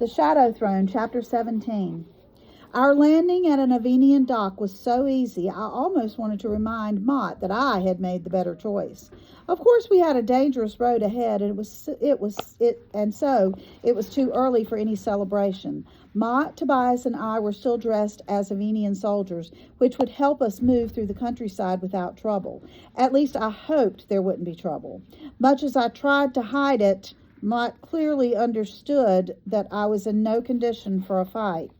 The Shadow Throne, Chapter 17. Our landing at an Avenian dock was so easy, I almost wanted to remind Mott that I had made the better choice. Of course, we had a dangerous road ahead, and so it was too early for any celebration. Mott, Tobias, and I were still dressed as Avenian soldiers, which would help us move through the countryside without trouble. At least I hoped there wouldn't be trouble. Much as I tried to hide it, Mott clearly understood that I was in no condition for a fight.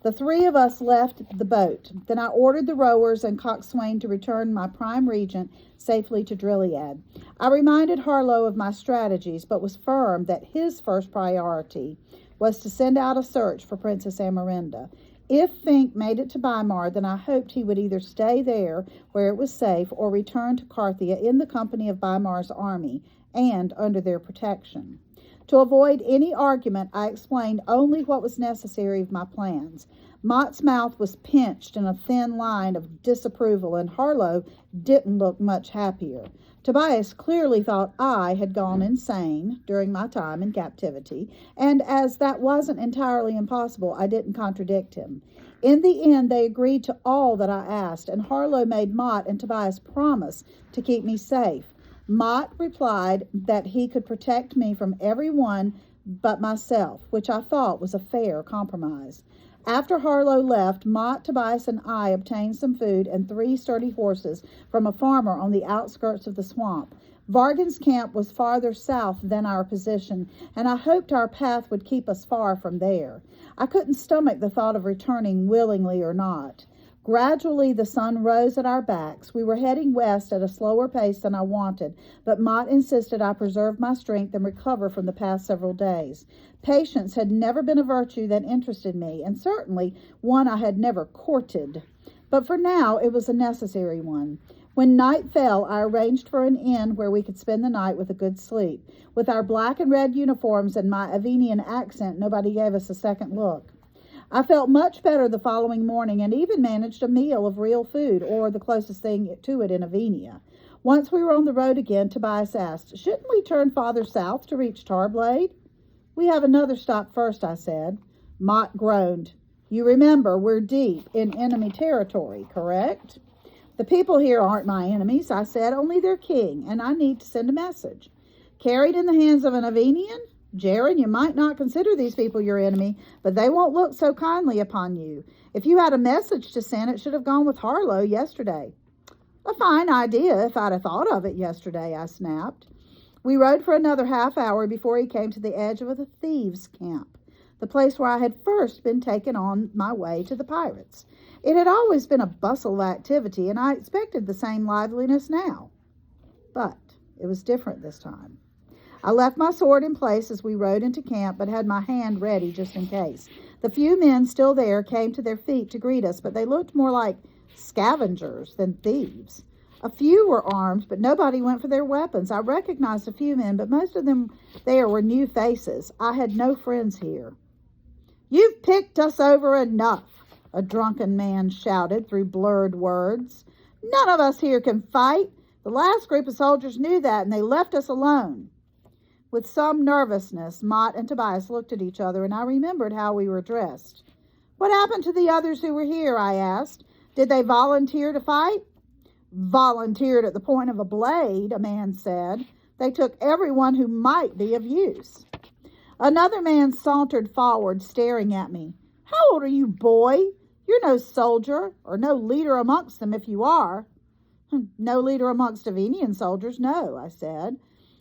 The three of us left the boat. Then I ordered the rowers and coxswain to return my prime regent safely to Drilead. I reminded Harlow of my strategies, but was firm that his first priority was to send out a search for Princess Amarinda. If Fink made it to Weimar, then I hoped he would either stay there where it was safe or return to Carthia in the company of Weimar's army and under their protection. To avoid any argument, I explained only what was necessary of my plans. Mott's mouth was pinched in a thin line of disapproval, and Harlow didn't look much happier. Tobias clearly thought I had gone insane during my time in captivity, and as that wasn't entirely impossible, I didn't contradict him. In the end, they agreed to all that I asked, and Harlow made Mott and Tobias promise to keep me safe. Mott replied that he could protect me from everyone but myself, which I thought was a fair compromise. After Harlow left, Mott, Tobias, and I obtained some food and 3 sturdy horses from a farmer on the outskirts of the swamp. Vargan's camp was farther south than our position, and I hoped our path would keep us far from there. I couldn't stomach the thought of returning willingly or not. Gradually, the sun rose at our backs. We were heading west at a slower pace than I wanted, but Mott insisted I preserve my strength and recover from the past several days. Patience had never been a virtue that interested me, and certainly one I had never courted. But for now, it was a necessary one. When night fell, I arranged for an inn where we could spend the night with a good sleep. With our black and red uniforms and my Avenian accent, nobody gave us a second look. I felt much better the following morning and even managed a meal of real food, or the closest thing to it in Avenia. Once we were on the road again, Tobias asked, "Shouldn't we turn farther south to reach Tarblade?" "We have another stop first," I said. Mott groaned. "You remember, we're deep in enemy territory, correct?" "The people here aren't my enemies," I said, "only their king, and I need to send a message." "Carried in the hands of an Avenian? Jaron, you might not consider these people your enemy, but they won't look so kindly upon you. If you had a message to send, it should have gone with Harlow yesterday." "A fine idea if I'd have thought of it yesterday," I snapped. We rode for another half hour before he came to the edge of a thieves' camp, the place where I had first been taken on my way to the pirates. It had always been a bustle of activity, and I expected the same liveliness now. But it was different this time. I left my sword in place as we rode into camp, but had my hand ready just in case. The few men still there came to their feet to greet us, but they looked more like scavengers than thieves. A few were armed, but nobody went for their weapons. I recognized a few men, but most of them there were new faces. I had no friends here. "You've picked us over enough," a drunken man shouted through blurred words. "None of us here can fight. The last group of soldiers knew that, and they left us alone." With some nervousness, Mott and Tobias looked at each other, and I remembered how we were dressed. "What happened to the others who were here?" I asked. "Did they volunteer to fight?" "Volunteered at the point of a blade," a man said. "They took everyone who might be of use." Another man sauntered forward, staring at me. "How old are you, boy? You're no soldier, or no leader amongst them if you are." "No leader amongst Avenian soldiers, no," I said.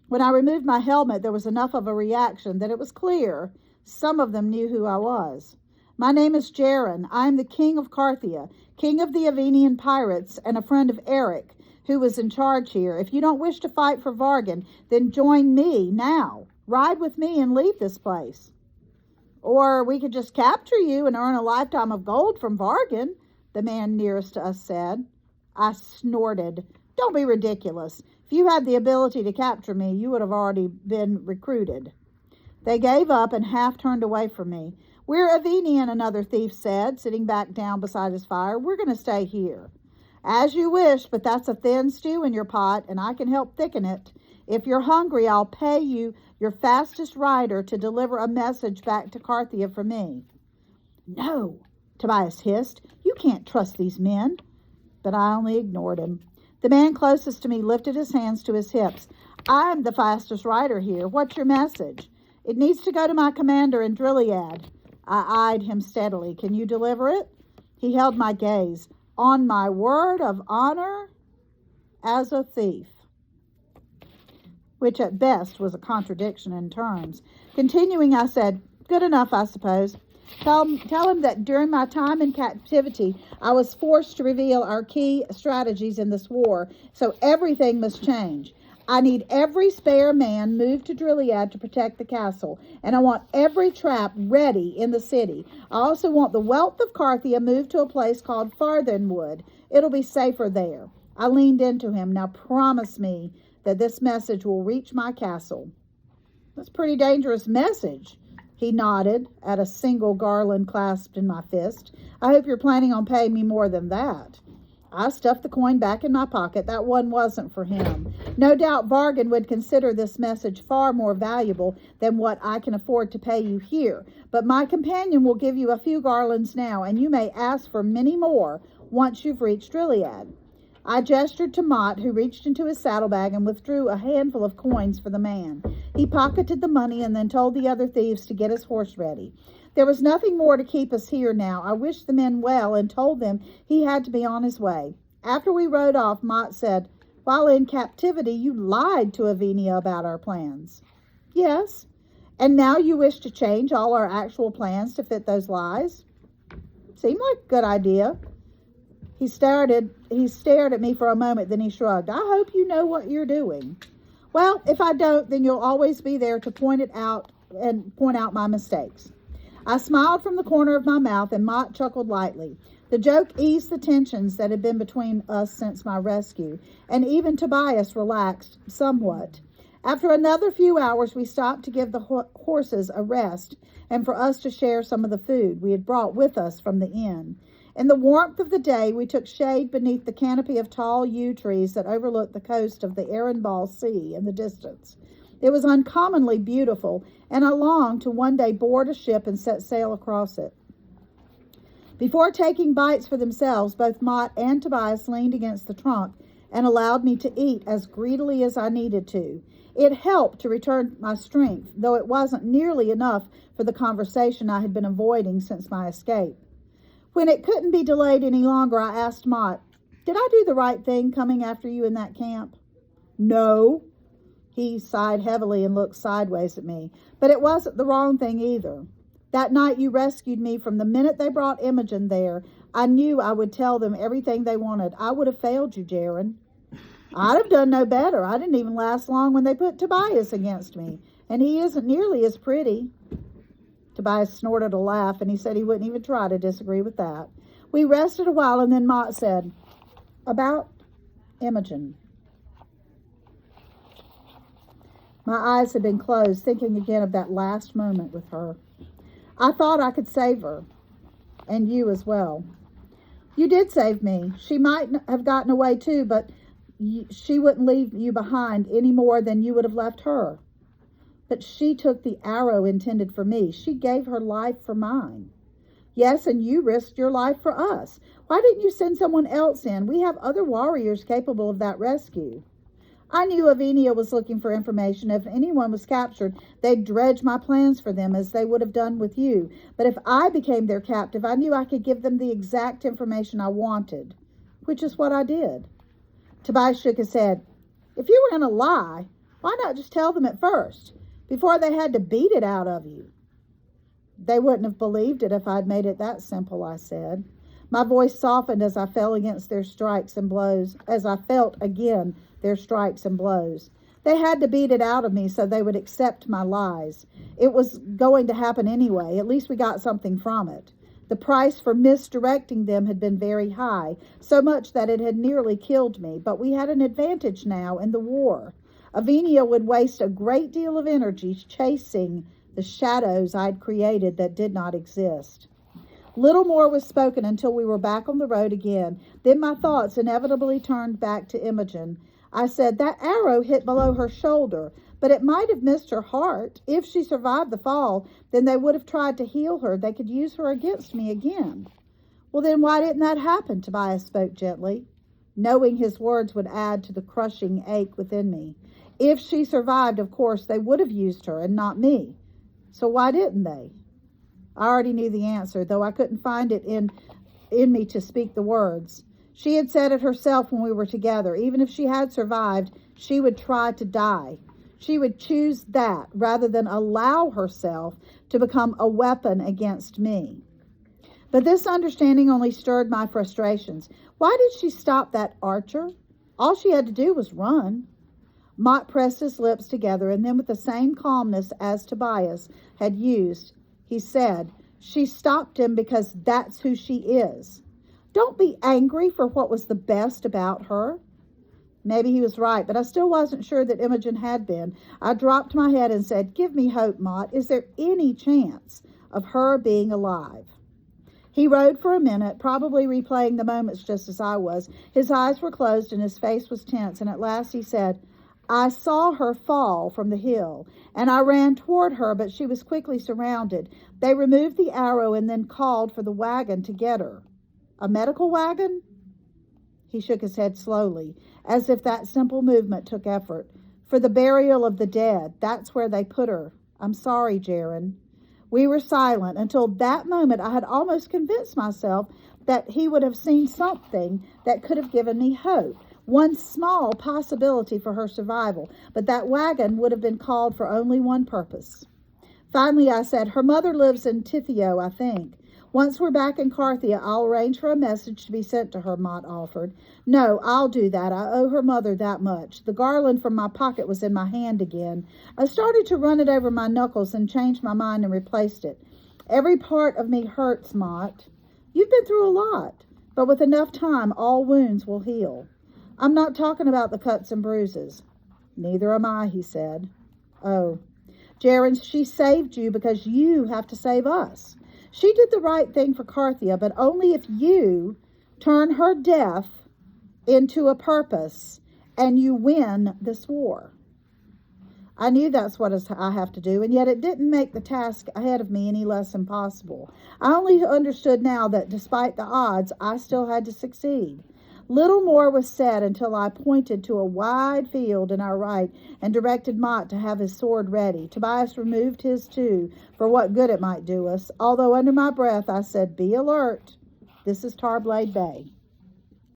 When I removed my helmet, there was enough of a reaction that it was clear some of them knew who I was. "My name is Jaron. I am the king of Carthia, king of the Avenian pirates, and a friend of Eric, who was in charge here. If you don't wish to fight for Vargan, then join me now. Ride with me and leave this place." "Or we could just capture you and earn a lifetime of gold from Vargan," the man nearest to us said. I snorted. "Don't be ridiculous. If you had the ability to capture me, you would have already been recruited." They gave up and half turned away from me. "We're Avenian," another thief said, sitting back down beside his fire. "We're going to stay here." "As you wish, but that's a thin stew in your pot, and I can help thicken it. If you're hungry, I'll pay you your fastest rider, to deliver a message back to Carthia for me." "No," Tobias hissed. "You can't trust these men." But I only ignored him. The man closest to me lifted his hands to his hips. "I'm the fastest rider here. What's your message?" "It needs to go to my commander in Drilliad." I eyed him steadily. "Can you deliver it?" He held my gaze. "On my word of honor as a thief," which at best was a contradiction in terms. Continuing, I said, "Good enough, I suppose. Tell him that during my time in captivity, I was forced to reveal our key strategies in this war, so everything must change. I need every spare man moved to Drilliad to protect the castle, and I want every trap ready in the city. I also want the wealth of Carthia moved to a place called Farthenwood. It'll be safer there." I leaned into him. "Now promise me that this message will reach my castle." "That's a pretty dangerous message." He nodded at a single garland clasped in my fist. "I hope you're planning on paying me more than that." I stuffed the coin back in my pocket. That one wasn't for him. No doubt Vargan would consider this message far more valuable than what I can afford to pay you here. But my companion will give you a few garlands now, and you may ask for many more once you've reached Drilliad. I gestured to Mott, who reached into his saddlebag and withdrew a handful of coins for the man. He pocketed the money and then told the other thieves to get his horse ready. There was nothing more to keep us here now. I wished the men well and told them he had to be on his way. After we rode off, Mott said, "While in captivity, you lied to Avinia about our plans." "Yes. And now you wish to change all our actual plans to fit those lies?" "Seemed like a good idea." He stared at me for a moment, then he shrugged. "I hope you know what you're doing." "Well, if I don't, then you'll always be there to point out my mistakes." I smiled from the corner of my mouth, and Mott chuckled lightly. The joke eased the tensions that had been between us since my rescue, and even Tobias relaxed somewhat. After another few hours, we stopped to give the horses a rest and for us to share some of the food we had brought with us from the inn. In the warmth of the day, we took shade beneath the canopy of tall yew trees that overlooked the coast of the Erenball Sea in the distance. It was uncommonly beautiful, and I longed to one day board a ship and set sail across it. Before taking bites for themselves, both Mott and Tobias leaned against the trunk and allowed me to eat as greedily as I needed to. It helped to return my strength, though it wasn't nearly enough for the conversation I had been avoiding since my escape. When it couldn't be delayed any longer, I asked Mott, "Did I do the right thing coming after you in that camp?" "No." He sighed heavily and looked sideways at me. "But it wasn't the wrong thing either. That night you rescued me. From the minute they brought Imogen there, I knew I would tell them everything they wanted. I would have failed you, Jaren. I'd have done no better. I didn't even last long when they put Tobias against me, and he isn't nearly as pretty." Tobias snorted a laugh, and he said he wouldn't even try to disagree with that. We rested a while, and then Mott said, "About Imogen." My eyes had been closed, thinking again of that last moment with her. "I thought I could save her, and you as well." "You did save me. She might have gotten away too, but she wouldn't leave you behind any more than you would have left her." "But she took the arrow intended for me. She gave her life for mine." "Yes, and you risked your life for us. Why didn't you send someone else in? We have other warriors capable of that rescue." "I knew Avinia was looking for information. If anyone was captured, they'd dredge my plans for them as they would have done with you. But if I became their captive, I knew I could give them the exact information I wanted, which is what I did." Tobias shook his head. "If you were going to lie, why not just tell them at first, before they had to beat it out of you?" "They wouldn't have believed it if I'd made it that simple," I said. My voice softened as I fell against their strikes and blows, as I felt again their strikes and blows. They had to beat it out of me so they would accept my lies. It was going to happen anyway. At least we got something from it. The price for misdirecting them had been very high, so much that it had nearly killed me, but we had an advantage now in the war. Avinia would waste a great deal of energy chasing the shadows I'd created that did not exist. Little more was spoken until we were back on the road again. Then my thoughts inevitably turned back to Imogen. I said, "That arrow hit below her shoulder, but it might have missed her heart. If she survived the fall, then they would have tried to heal her. They could use her against me again. Well, then why didn't that happen? Tobias spoke gently, knowing his words would add to the crushing ache within me. If she survived, of course, they would have used her and not me. So why didn't they? I already knew the answer, though I couldn't find it in me to speak the words. She had said it herself when we were together. Even if she had survived, she would try to die. She would choose that rather than allow herself to become a weapon against me. But this understanding only stirred my frustrations. Why did she stop that archer? All she had to do was run. Mott pressed his lips together, and then with the same calmness as Tobias had used, he said, "She stopped him because that's who she is. Don't be angry for what was the best about her." Maybe he was right, but I still wasn't sure that Imogen had been. I dropped my head and said, "Give me hope, Mott. Is there any chance of her being alive?" He rode for a minute, probably replaying the moments just as I was. His eyes were closed and his face was tense, and at last he said, "I saw her fall from the hill, and I ran toward her, but she was quickly surrounded. They removed the arrow and then called for the wagon to get her." "A medical wagon?" He shook his head slowly, as if that simple movement took effort. "For the burial of the dead. That's where they put her. I'm sorry, Jaron." We were silent. Until that moment, I had almost convinced myself that he would have seen something that could have given me hope. One small possibility for her survival, but that wagon would have been called for only one purpose. Finally, I said, "Her mother lives in Tithio, I think. Once we're back in Carthia, I'll arrange for a message to be sent to her," Mott offered. "No, I'll do that. I owe her mother that much." The garland from my pocket was in my hand again. I started to run it over my knuckles and changed my mind and replaced it. "Every part of me hurts, Mott. You've been through a lot, but with enough time, all wounds will heal. I'm not talking about the cuts and bruises." "Neither am I," he said. "Oh, Jaron, she saved you because you have to save us. She did the right thing for Carthia, but only if you turn her death into a purpose and you win this war." I knew that's what I have to do, and yet it didn't make the task ahead of me any less impossible. I only understood now that despite the odds, I still had to succeed. Little more was said until I pointed to a wide field in our right and directed Mott to have his sword ready. Tobias removed his too, for what good it might do us, although under my breath I said, "Be alert. This is Tarblade Bay."